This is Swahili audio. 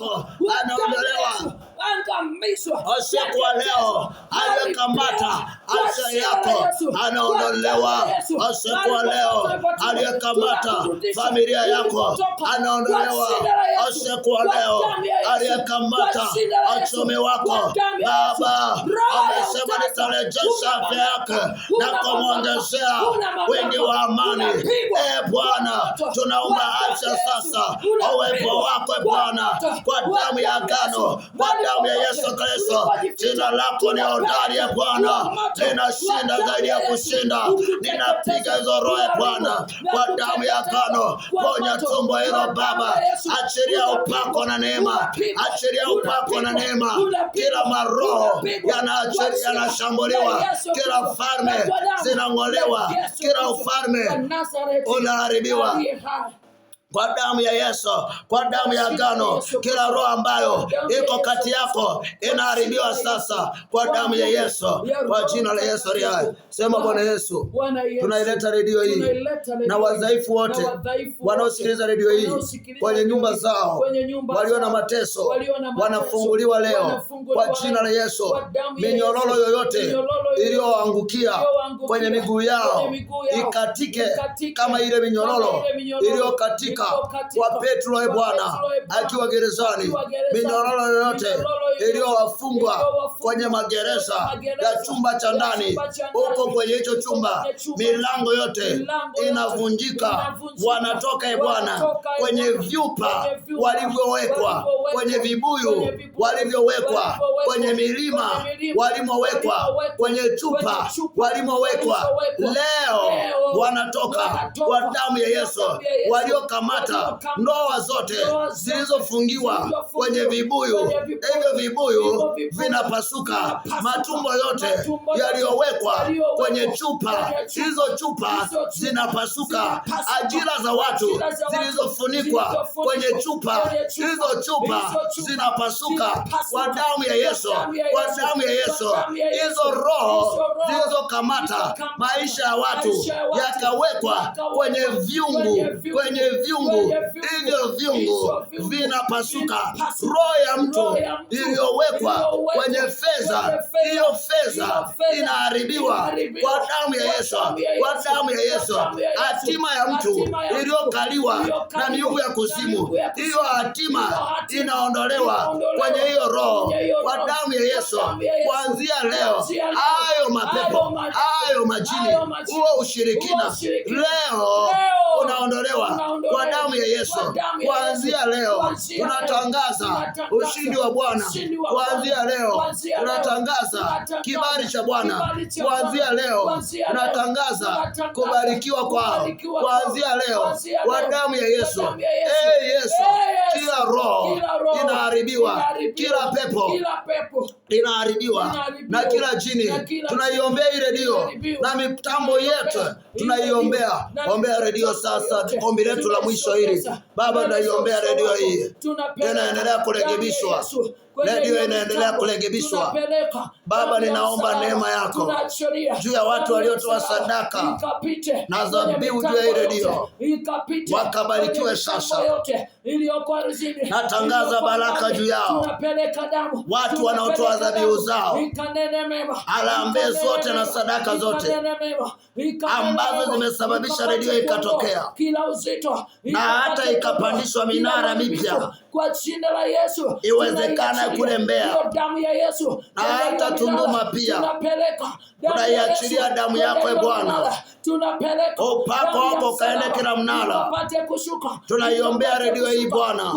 wako anaondolewa. Usiku wa leo aliyekamata afya yako anaondolewa. Usiku wa leo aliyekamata familia yako anaondolewa. Usiku wa leo aliyekamata uchumi wako, Baba amesema nitarejesha afya yake na kumwongezea wingi wa amani. Bwana, tunaomba afya sasa, uwepo wako Bwana, kwa damu ya agano, kwa damu ya Yesu Kristo. Jina lako ni hodari Bwana, linashinda zaidi ya kushinda. Ninapiga hizo roho Bwana, kwa damu ya agano, ponya tumbo hilo Baba. Achilia upako na neema, achilia upako na neema. Kila maroho yanashambuliwa, kila falme zinang'olewa, kila ufalme unaharibiwa kwa damu ya Yesu, kwa damu ya agano. Kila roho ambayo iko kati yako inaharibiwa sasa kwa damu ya Yesu, kwa jina la Yesu aliye hai. Sema Bwana Yesu, tunaileta redio hii na wadhaifu wote wanaosikiliza redio hii kwenye nyumba zao, walio na mateso wanafunguliwa leo kwa jina la Yesu. Minyororo yoyote iliyoangukia kwenye miguu yao ikatike kama ile minyororo iliyokatika kwa Petro Bwana akiwa gerezani. Minyororo yoyote iliyowafungwa kwenye magereza ya chumba cha ndani, huko kwenye hicho chumba milango yote inavunjika, wanatoka Bwana kwenye vyupa walivyowekwa, kwenye vibuyu walivyowekwa, kwenye milima walimowekwa, kwenye chupa walimowekwa. Leo wanatoka kwa damu ya Yesu. Waliokamata ndoa zote zilizofungiwa kwenye vibuyu, hivyo vibuyu vinapasuka. Matumbo yote yaliyowekwa kwenye chupa, hizo chupa zinapasuka. Ajira za watu zilizofunikwa kwenye chupa, hizo chupa zinapasuka kwa damu ya Yesu, kwa damu ya Yesu. Hizo roho zilizokamata maisha ya watu yakawekwa kwenye vyungu, hivyo vyungu vinapasuka. Roho ya mtu iliyowekwa kwenye fedha, hiyo fedha inaharibiwa kwa damu ya Yesu, kwa damu ya Yesu. Hatima ya mtu iliyokaliwa na miungu ya kuzimu, hiyo hatima inaondolewa kwenye hiyo roho kwa damu ya Yesu. Kuanzia leo, hayo mapepo, hayo majini, huo ushirikina leo unaondolewa kwa damu ya Yesu. Kuanzia leo tunatangaza ushindi wa Bwana. Kuanzia leo tunatangaza kibali cha Bwana. Kuanzia leo tunatangaza kubarikiwa kwao. Kuanzia leo kwa damu ya Yesu. Yesu, kila roho inaharibiwa, kila pepo inaharibiwa, na kila jini tunaiombea hii redio na mitambo yetu tunaiombea. Ombea redio sasa, ombi letu la mwisho hili Baba, tunaiombea redio hii, inaendelea kurekebishwa. Redio inaendelea kurekebishwa. Baba, ninaomba neema yako juu ya watu waliotoa sadaka na dhabihu juu ya hii redio, wakabarikiwe sasa. Natangaza baraka juu yao, watu wanaotoa dhabihu zao, harambee zote na sadaka zote ambazo zimesababisha redio ikatokea na hata ikapandishwa minara mipya, iwezekana kule Mbeya na hata Tunduma pia. Tunaiachilia damu yako Bwana, upako wako kaende kila mnara. Tunaiombea redio hii Bwana.